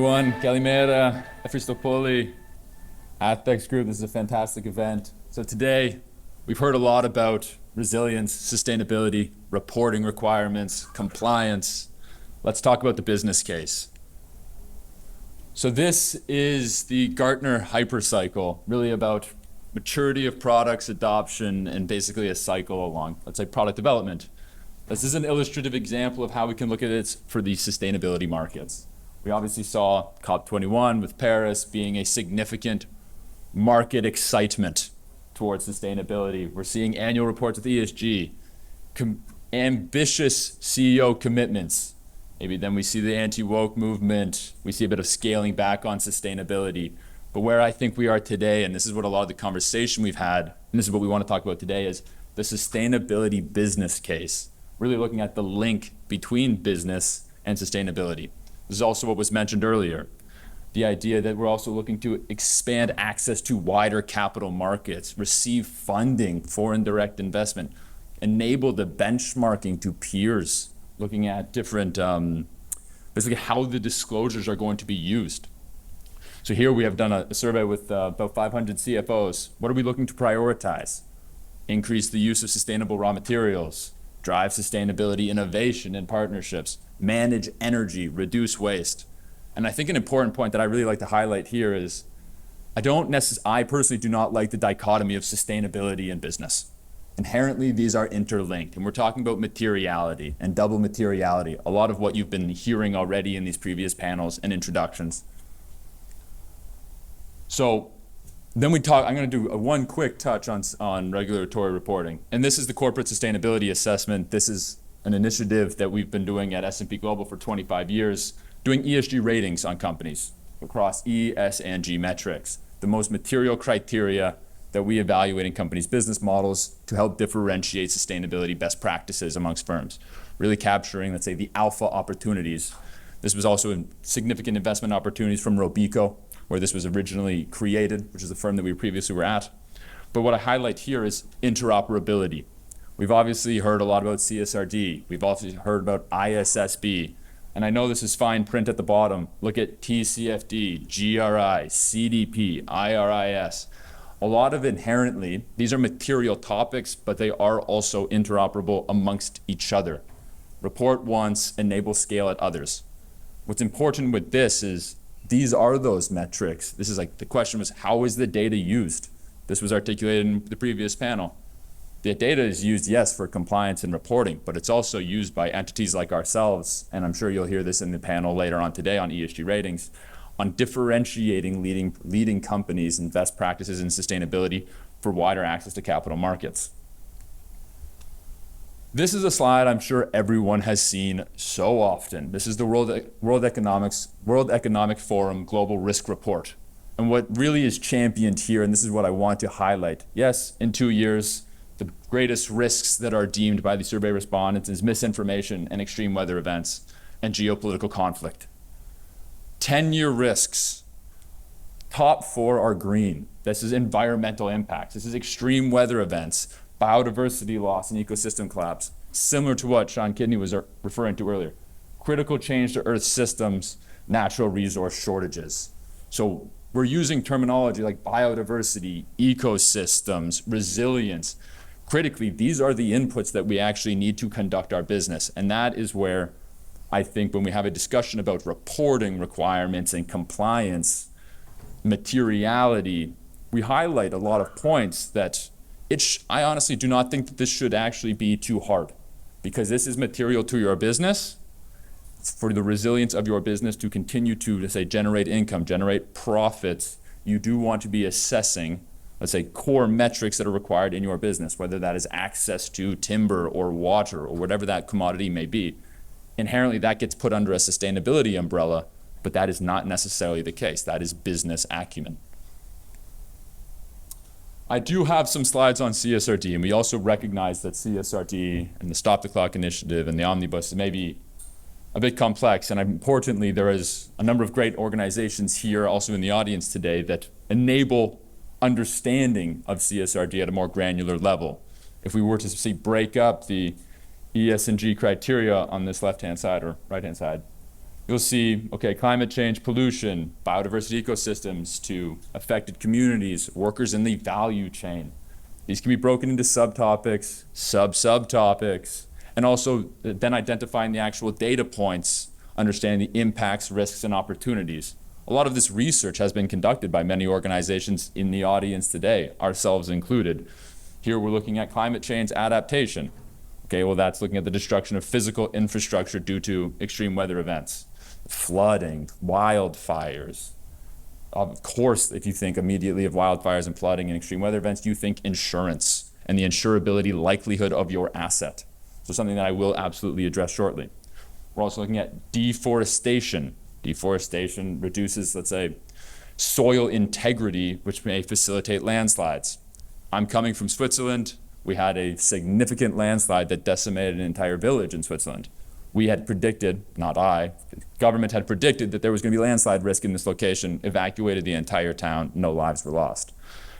everyone. Kalimera, Efristopoli, ATHEX Group. This is a fantastic event. So today, we've heard a lot about resilience, sustainability, reporting requirements, compliance. Let's talk about the business case. So this is the Gartner hypercycle, really about maturity of products, adoption, and basically a cycle along, let's say, product development. This is an illustrative example of how we can look at it for the sustainability markets. We obviously saw COP21 with Paris being a significant market excitement towards sustainability. We're seeing annual reports with ESG, ambitious CEO commitments. Maybe then we see the anti-woke movement. We see a bit of scaling back on sustainability. But where I think we are today, and this is what a lot of the conversation we've had, and this is what we want to talk about today, is the sustainability business case, really looking at the link between business and sustainability. This is also what was mentioned earlier, the idea that we're also looking to expand access to wider capital markets, receive funding for indirect investment, enable the benchmarking to peers, looking at different, basically how the disclosures are going to be used. So here we have done a survey with about 500 CFOs. What are we looking to prioritize? Increase the use of sustainable raw materials, drive sustainability innovation and partnerships, manage energy, reduce waste. And I think an important point that I really like to highlight here is I personally do not like the dichotomy of sustainability and business. Inherently, these are interlinked, and we're talking about materiality and double materiality, a lot of what you've been hearing already in these previous panels and introductions. So then I'm going to do one quick touch on regulatory reporting. And this is the Corporate Sustainability Assessment. This is an initiative that we've been doing at S&P Global for 25 years, doing ESG ratings on companies across E, S, and G metrics, the most material criteria that we evaluate in companies' business models to help differentiate sustainability best practices amongst firms, really capturing, let's say, the alpha opportunities. This was also a significant investment opportunities from Robeco, where this was originally created, which is the firm that we previously were at. But what I highlight here is interoperability. We've obviously heard a lot about CSRD. We've also heard about ISSB. And I know this is fine print at the bottom. Look at TCFD, GRI, CDP, IRIS. A lot of inherently, these are material topics, but they are also interoperable amongst each other. Report once, enable scale at others. What's important with this is these are those metrics. This is like, the question was, how is the data used? This was articulated in the previous panel. The data is used, yes, for compliance and reporting, but it's also used by entities like ourselves, and I'm sure you'll hear this in the panel later on today on ESG ratings, on differentiating leading companies and best practices in sustainability for wider access to capital markets. This is a slide I'm sure everyone has seen so often. This is the World Economic Forum Global Risk Report. And what really is championed here, and this is what I want to highlight, yes, in 2 years, the greatest risks that are deemed by the survey respondents is misinformation and extreme weather events and geopolitical conflict. 10-year risks, top 4 are green. This is environmental impacts. This is extreme weather events, biodiversity loss and ecosystem collapse, similar to what Sean Kidney was referring to earlier. Critical change to Earth systems, natural resource shortages. So we're using terminology like biodiversity, ecosystems, resilience. Critically, these are the inputs that we actually need to conduct our business. And that is where I think when we have a discussion about reporting requirements and compliance, materiality, we highlight a lot of points that I honestly do not think that this should actually be too hard, because this is material to your business, for the resilience of your business to continue to, let's say, generate income, generate profits. You do want to be assessing, let's say, core metrics that are required in your business, whether that is access to timber or water or whatever that commodity may be. Inherently, that gets put under a sustainability umbrella, but that is not necessarily the case. That is business acumen. I do have some slides on CSRD, and we also recognize that CSRD and the Stop the Clock initiative and the Omnibus may be a bit complex, and importantly, there is a number of great organizations here, also in the audience today, that enable understanding of CSRD at a more granular level. If we were to see break up the ESG criteria on this left-hand side or right-hand side, You'll see, okay, climate change, pollution, biodiversity ecosystems to affected communities, workers in the value chain. These can be broken into subtopics, subtopics, and also then identifying the actual data points, understanding the impacts, risks, and opportunities. A lot of this research has been conducted by many organizations in the audience today, ourselves included. Here we're looking at climate change adaptation. Okay, well that's looking at the destruction of physical infrastructure due to extreme weather events. Flooding, wildfires. Of course, if you think immediately of wildfires and flooding and extreme weather events, you think insurance and the insurability likelihood of your asset. So something that I will absolutely address shortly. We're also looking at deforestation. Deforestation reduces, let's say, soil integrity, which may facilitate landslides. I'm coming from Switzerland. We had a significant landslide that decimated an entire village in Switzerland. We had predicted, not I, the government had predicted that there was going to be landslide risk in this location, evacuated the entire town, no lives were lost.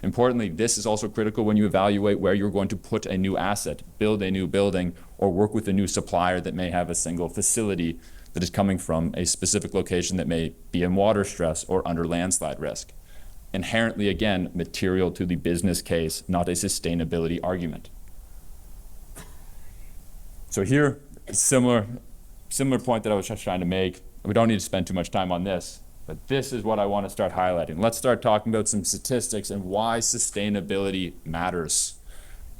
Importantly, this is also critical when you evaluate where you're going to put a new asset, build a new building, or work with a new supplier that may have a single facility that is coming from a specific location that may be in water stress or under landslide risk. Inherently, again, material to the business case, not a sustainability argument. So here, similar point that I was just trying to make. We don't need to spend too much time on this, but this is what I want to start highlighting. Let's start talking about some statistics and why sustainability matters.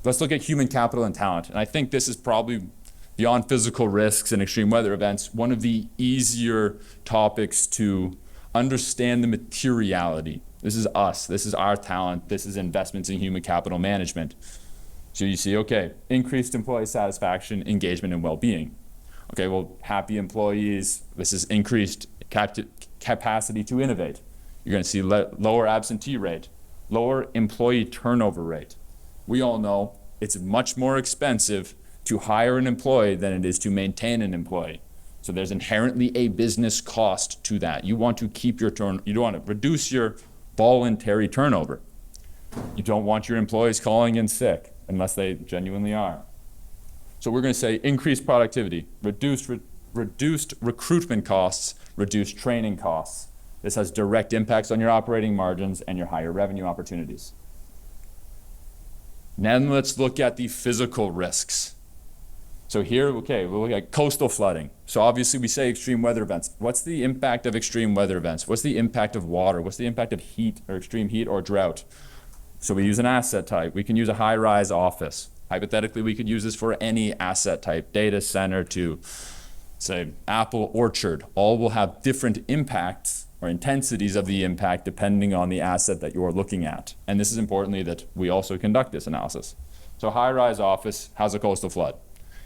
Let's look at human capital and talent. And I think this is probably, beyond physical risks and extreme weather events, one of the easier topics to understand the materiality. This is us, this is our talent, this is investments in human capital management. So you see, okay, increased employee satisfaction, engagement, and well-being. Okay, well, happy employees, this is increased capacity to innovate. You're going to see lower absentee rate, lower employee turnover rate. We all know it's much more expensive to hire an employee than it is to maintain an employee. So there's inherently a business cost to that. You want to keep your you don't want to reduce your voluntary turnover. You don't want your employees calling in sick unless they genuinely are. So we're going to say increased productivity, reduced recruitment costs, reduced training costs. This has direct impacts on your operating margins and your higher revenue opportunities. Then let's look at the physical risks. So here, okay, we'll look at coastal flooding. So obviously we say extreme weather events. What's the impact of extreme weather events? What's the impact of water? What's the impact of heat or extreme heat or drought? So we use an asset type. We can use a high-rise office. Hypothetically, we could use this for any asset type, data center to, say, apple orchard. All will have different impacts or intensities of the impact depending on the asset that you're looking at. And this is importantly that we also conduct this analysis. So high-rise office has a coastal flood.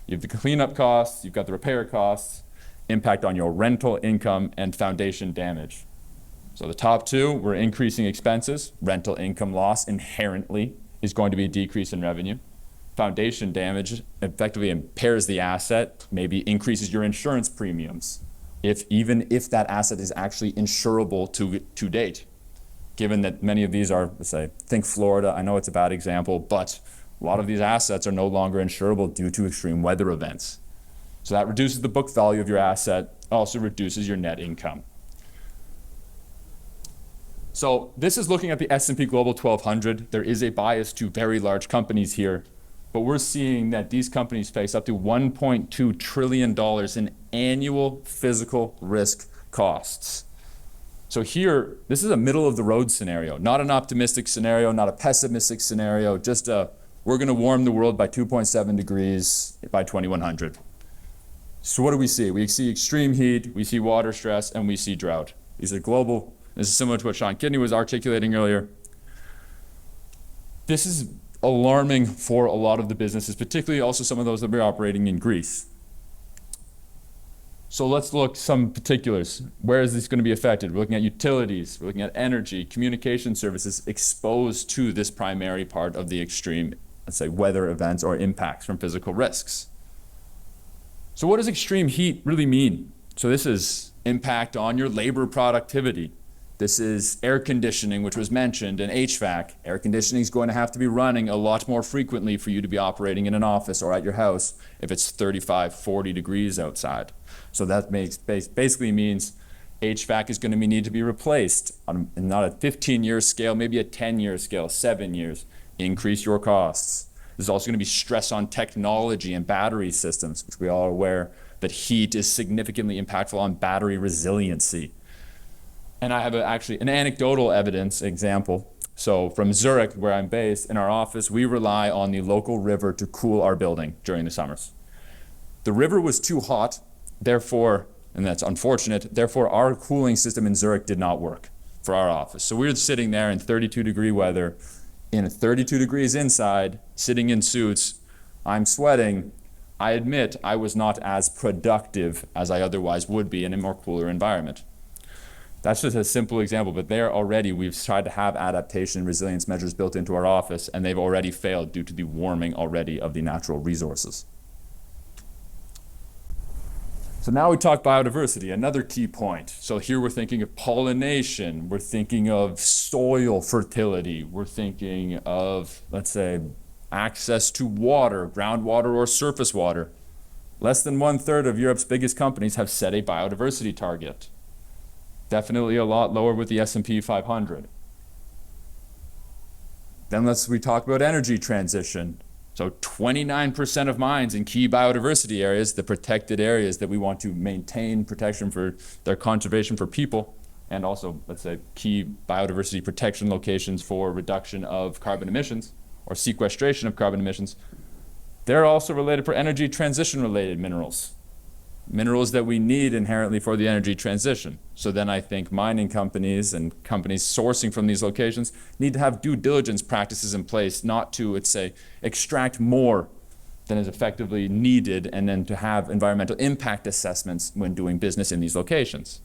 You have the cleanup costs, you've got the repair costs, impact on your rental income, and foundation damage. So the top two, we're increasing expenses. Rental income loss inherently is going to be a decrease in revenue. Foundation damage effectively impairs the asset, maybe increases your insurance premiums, even if that asset is actually insurable to date. Given that many of these are, let's say, think Florida, I know it's a bad example, but a lot of these assets are no longer insurable due to extreme weather events. So that reduces the book value of your asset, also reduces your net income. So this is looking at the S&P Global 1200. There is a bias to very large companies here, but we're seeing that these companies face up to $1.2 trillion in annual physical risk costs. So here, this is a middle of the road scenario, not an optimistic scenario, not a pessimistic scenario, just we're going to warm the world by 2.7 degrees by 2100. So what do we see? We see extreme heat, we see water stress, and we see drought. These are global. This is similar to what Sean Kidney was articulating earlier. This is alarming for a lot of the businesses, particularly also some of those that are operating in Greece. So let's look some particulars. Where is this going to be affected? We're looking at utilities, we're looking at energy, communication services exposed to this primary part of the extreme, let's say, weather events or impacts from physical risks. So what does extreme heat really mean? So this is impact on your labor productivity. This is air conditioning, which was mentioned, and HVAC. Air conditioning is going to have to be running a lot more frequently for you to be operating in an office or at your house if it's 35, 40 degrees outside. So that basically means HVAC is going to need to be replaced on not a 15-year scale, maybe a 10-year scale, 7 years. Increase your costs. There's also going to be stress on technology and battery systems, which we all are aware that heat is significantly impactful on battery resiliency. And I have actually an anecdotal evidence example. So from Zurich, where I'm based, in our office, we rely on the local river to cool our building during the summers. The river was too hot, therefore, and that's unfortunate, therefore our cooling system in Zurich did not work for our office. So we were sitting there in 32-degree weather, in 32 degrees inside, sitting in suits, I'm sweating. I admit I was not as productive as I otherwise would be in a more cooler environment. That's just a simple example, but there already we've tried to have adaptation and resilience measures built into our office, and they've already failed due to the warming already of the natural resources. So now we talk biodiversity, another key point. So here we're thinking of pollination, we're thinking of soil fertility, we're thinking of, let's say, access to water, groundwater or surface water. Less than 1/3 of Europe's biggest companies have set a biodiversity target. Definitely a lot lower with the S&P 500. Then we talk about energy transition. So 29% of mines in key biodiversity areas, the protected areas that we want to maintain protection for their conservation for people, and also, let's say, key biodiversity protection locations for reduction of carbon emissions or sequestration of carbon emissions, they're also related for energy transition related minerals. Minerals that we need inherently for the energy transition. So then I think mining companies and companies sourcing from these locations need to have due diligence practices in place, not to, let's say, extract more than is effectively needed, and then to have environmental impact assessments when doing business in these locations.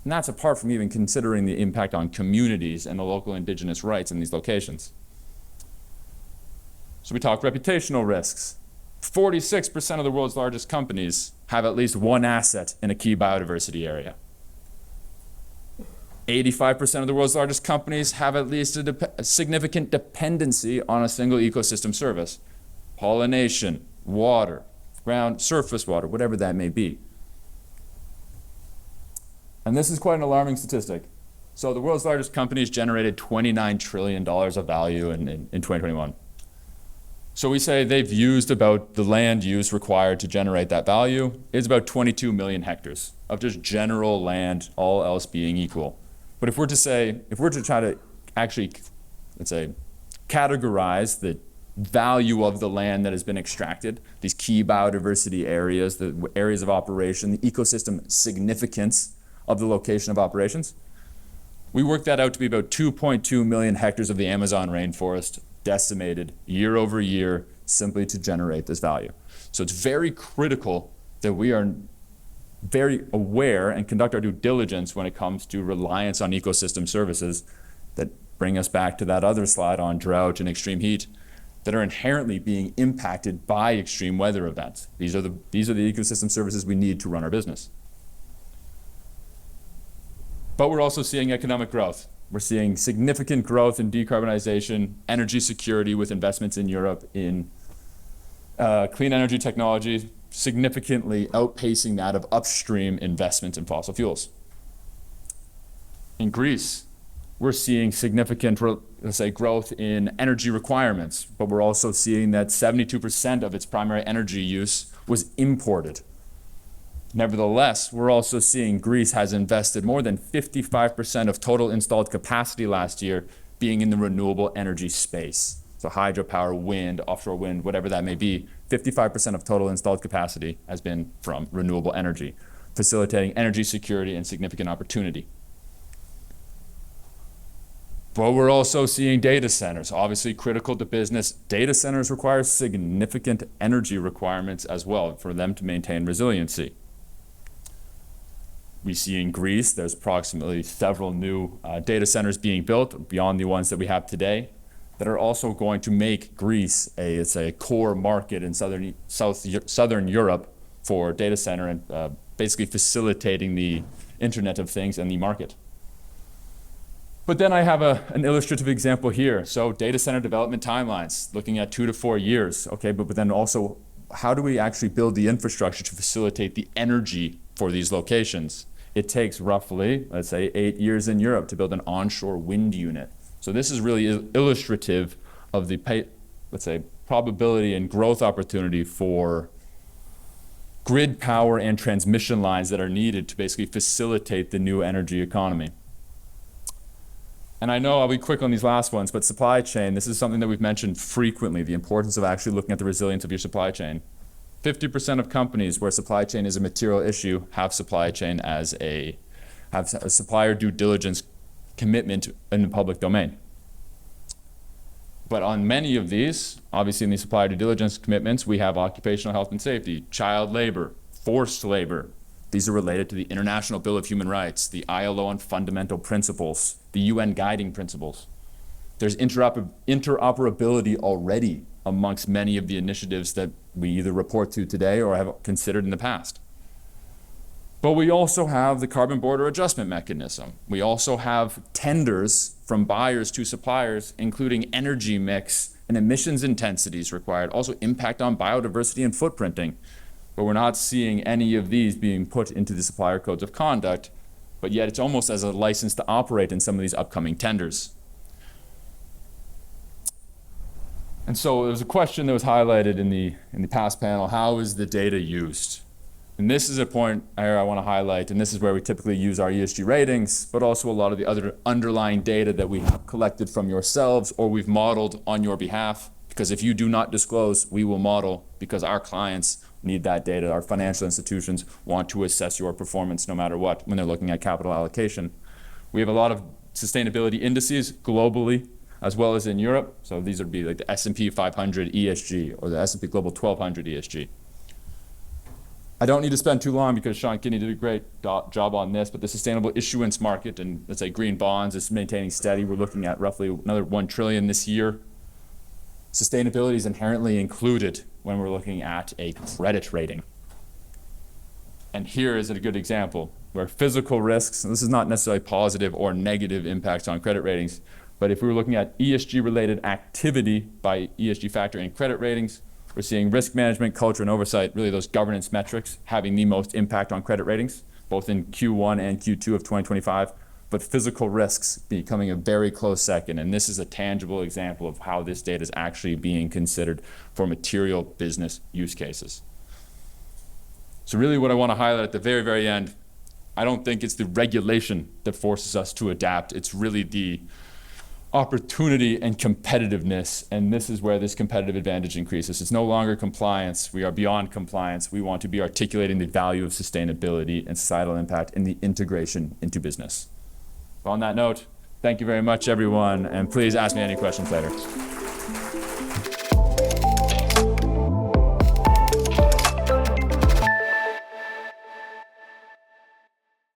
And that's apart from even considering the impact on communities and the local indigenous rights in these locations. So we talk reputational risks. 46% of the world's largest companies have at least one asset in a key biodiversity area. 85% of the world's largest companies have at least a significant dependency on a single ecosystem service. Pollination, water, ground, surface water, whatever that may be. And this is quite an alarming statistic. So the world's largest companies generated $29 trillion of value in 2021. So we say they've used about the land use required to generate that value is about 22 million hectares of just general land, all else being equal. But if we're to try to actually, let's say, categorize the value of the land that has been extracted, these key biodiversity areas, the areas of operation, the ecosystem significance of the location of operations, we work that out to be about 2.2 million hectares of the Amazon rainforest decimated year over year simply to generate this value. So it's very critical that we are very aware and conduct our due diligence when it comes to reliance on ecosystem services that bring us back to that other slide on drought and extreme heat that are inherently being impacted by extreme weather events. These are the ecosystem services we need to run our business. But we're also seeing economic growth. We're seeing significant growth in decarbonization, energy security with investments in Europe in clean energy technology, significantly outpacing that of upstream investment in fossil fuels. In Greece, we're seeing significant, let's say, growth in energy requirements, but we're also seeing that 72% of its primary energy use was imported. Nevertheless, we're also seeing Greece has invested more than 55% of total installed capacity last year being in the renewable energy space. So hydropower, wind, offshore wind, whatever that may be, 55% of total installed capacity has been from renewable energy, facilitating energy security and significant opportunity. But we're also seeing data centers, obviously critical to business. Data centers require significant energy requirements as well for them to maintain resiliency. We see in Greece, there's approximately several new data centers being built beyond the ones that we have today that are also going to make Greece a core market in southern Europe for data center and basically facilitating the Internet of Things and the market. But then I have an illustrative example here. So data center development timelines, looking at 2 to 4 years. Okay, but then also, how do we actually build the infrastructure to facilitate the energy for these locations? It takes roughly, let's say, 8 years in Europe to build an onshore wind unit. So this is really illustrative of the, let's say, probability and growth opportunity for grid power and transmission lines that are needed to basically facilitate the new energy economy. And I know I'll be quick on these last ones, but supply chain, this is something that we've mentioned frequently, the importance of actually looking at the resilience of your supply chain. 50% of companies where supply chain is a material issue have supply chain as have a supplier due diligence commitment in the public domain. But on many of these, obviously in these supplier due diligence commitments, we have occupational health and safety, child labor, forced labor. These are related to the International Bill of Human Rights, the ILO on fundamental principles, the UN guiding principles. There's interoperability already amongst many of the initiatives that we either report to today or have considered in the past. But we also have the carbon border adjustment mechanism. We also have tenders from buyers to suppliers, including energy mix and emissions intensities required, also impact on biodiversity and footprinting. But we're not seeing any of these being put into the supplier codes of conduct, but yet it's almost as a license to operate in some of these upcoming tenders. And so there was a question that was highlighted in the past panel: how is the data used? And this is a point here I want to highlight, and this is where we typically use our ESG ratings, but also a lot of the other underlying data that we have collected from yourselves or we've modeled on your behalf. Because if you do not disclose, we will model, because our clients need that data. Our financial institutions want to assess your performance no matter what when they're looking at capital allocation. We have a lot of sustainability indices globally as well as in Europe. So these would be like the S&P 500 ESG or the S&P Global 1200 ESG. I don't need to spend too long because Sean Kinney did a great job on this, but the sustainable issuance market and, let's say, green bonds is maintaining steady. We're looking at roughly another $1 trillion this year. Sustainability is inherently included when we're looking at a credit rating. And here is a good example where physical risks, and this is not necessarily positive or negative impacts on credit ratings, but if we were looking at ESG-related activity by ESG factor in credit ratings, we're seeing risk management, culture, and oversight, really those governance metrics, having the most impact on credit ratings, both in Q1 and Q2 of 2025. But physical risks becoming a very close second. And this is a tangible example of how this data is actually being considered for material business use cases. So really what I want to highlight at the very, very end, I don't think it's the regulation that forces us to adapt. It's really the opportunity and competitiveness. And this is where this competitive advantage increases. It's no longer compliance. We are beyond compliance. We want to be articulating the value of sustainability and societal impact and the integration into business. On that note, thank you very much, everyone, and please ask me any questions later.